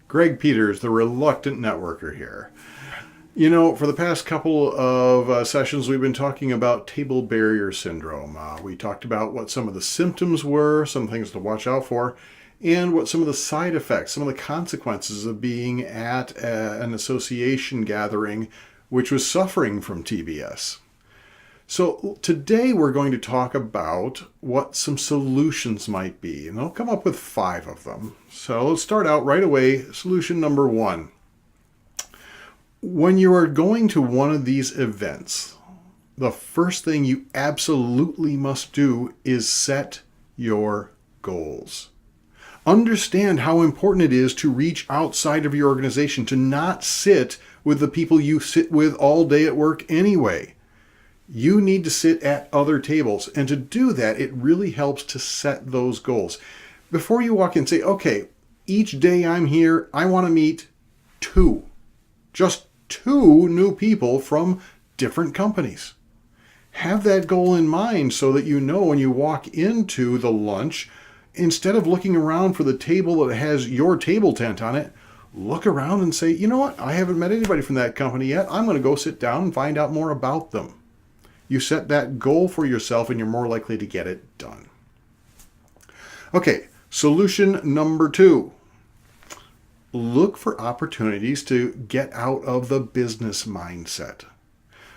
Greg Peters, the reluctant networker here. You know, for the past couple of sessions, we've been talking about table barrier syndrome. We talked about what some of the symptoms were, some things to watch out for, and what some of the side effects, some of the consequences of being at an association gathering which was suffering from TBS. So today we're going to talk about what some solutions might be, and I'll come up with 5 of them. So let's start out right away. Solution number 1. When you are going to one of these events, the first thing you absolutely must do is set your goals. Understand how important it is to reach outside of your organization, to not sit with the people you sit with all day at work anyway. You need to sit at other tables. And to do that, it really helps to set those goals. Before you walk in, say, okay, each day I'm here, I want to meet 2. Just 2 new people from different companies. Have that goal in mind so that you know when you walk into the lunch, instead of looking around for the table that has your table tent on it, look around and say, you know what, I haven't met anybody from that company yet. I'm going to go sit down and find out more about them. You set that goal for yourself and you're more likely to get it done. Okay, solution number 2. Look for opportunities to get out of the business mindset.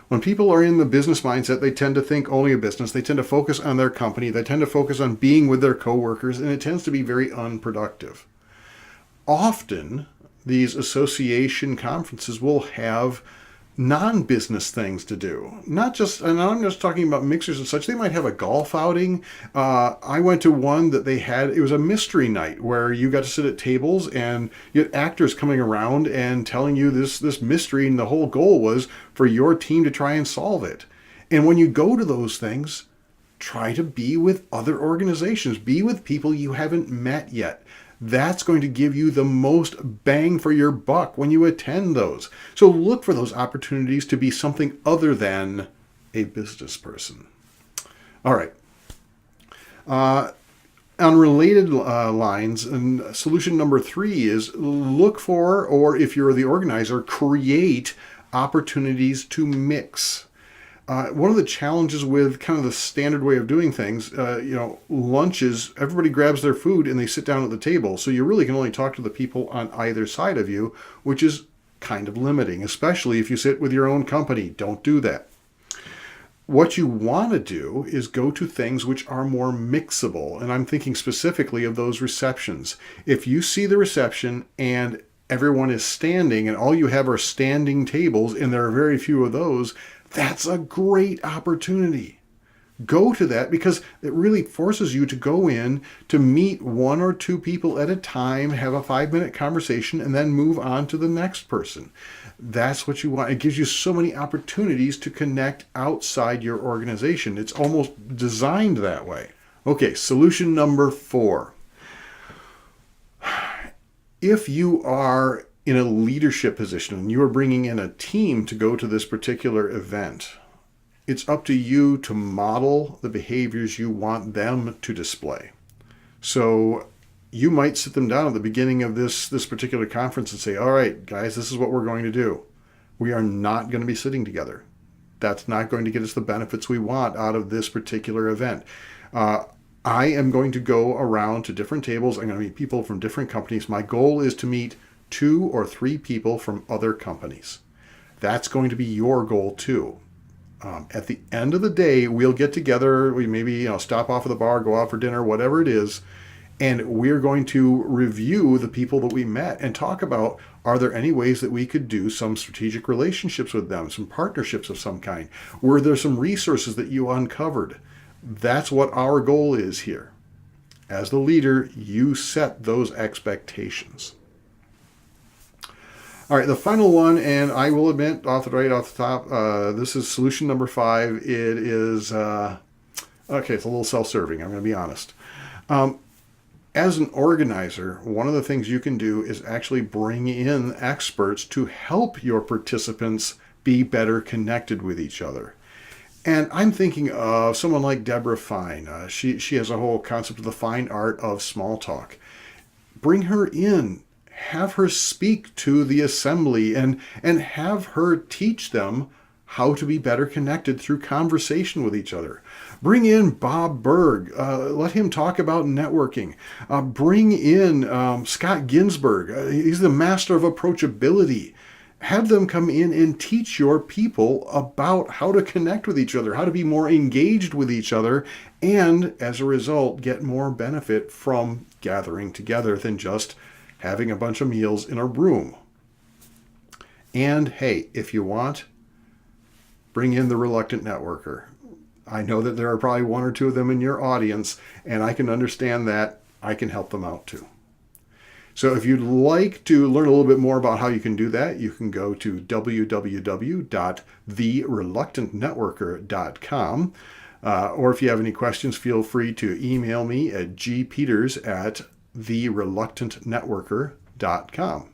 When people are in the business mindset, they tend to think only of business. They tend to focus on their company. They tend to focus on being with their coworkers, and it tends to be very unproductive. Often, these association conferences will have non-business things to do. Not just, and I'm just talking about mixers and such, they might have a golf outing. I went to one that they had, it was a mystery night where you got to sit at tables and you had actors coming around and telling you this mystery, and the whole goal was for your team to try and solve it. And when you go to those things, try to be with other organizations, be with people you haven't met yet. That's going to give you the most bang for your buck when you attend those. So look for those opportunities to be something other than a business person. All right. On related lines, and solution number 3 is look for, or if you're the organizer, create opportunities to mix. One of the challenges with kind of the standard way of doing things, lunches, everybody grabs their food and they sit down at the table. So you really can only talk to the people on either side of you, which is kind of limiting, especially if you sit with your own company. Don't do that. What you want to do is go to things which are more mixable. And I'm thinking specifically of those receptions. If you see the reception and everyone is standing and all you have are standing tables and there are very few of those, that's a great opportunity. Go to that because it really forces you to go in to meet 1 or 2 people at a time, have a 5-minute conversation, and then move on to the next person. That's what you want. It gives you so many opportunities to connect outside your organization. It's almost designed that way. Okay, solution number 4. If you are in a leadership position and you are bringing in a team to go to this particular event, it's up to you to model the behaviors you want them to display. So you might sit them down at the beginning of this particular conference and say, all right, guys, this is what we're going to do. We are not going to be sitting together. That's not going to get us the benefits we want out of this particular event. I am going to go around to different tables. I'm going to meet people from different companies. My goal is to meet 2 or 3 people from other companies. That's going to be your goal too. At the end of the day, we'll get together. We maybe stop off at the bar, go out for dinner, whatever it is, and we're going to review the people that we met and talk about, are there any ways that we could do some strategic relationships with them, some partnerships of some kind? Were there some resources that you uncovered? That's what our goal is here. As the leader, you set those expectations. All right, the final one, and I will admit off the top, this is solution number 5. It is, it's a little self-serving, I'm going to be honest. As an organizer, one of the things you can do is actually bring in experts to help your participants be better connected with each other. And I'm thinking of someone like Deborah Fine. She has a whole concept of the fine art of small talk. Bring her in. have her speak to the assembly and have her teach them how to be better connected through conversation with each other. Bring in Bob Berg. Let him talk about networking. Bring in Scott Ginsberg. He's the master of approachability. Have them come in and teach your people about how to connect with each other, how to be more engaged with each other, and as a result, get more benefit from gathering together than just having a bunch of meals in a room. And hey, if you want, bring in the reluctant networker. I know that there are probably one or two of them in your audience, and I can understand that. I can help them out too. So if you'd like to learn a little bit more about how you can do that, you can go to www.thereluctantnetworker.com. Or if you have any questions, feel free to email me at gpeters@thereluctantnetworker.com.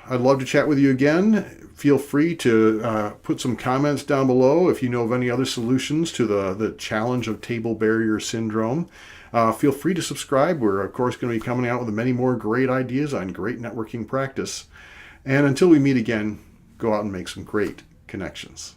I'd love to chat with you again. Feel free to put some comments down below if you know of any other solutions to the challenge of table barrier syndrome. Feel free to subscribe. We're, of course, going to be coming out with many more great ideas on great networking practice. And until we meet again, go out and make some great connections.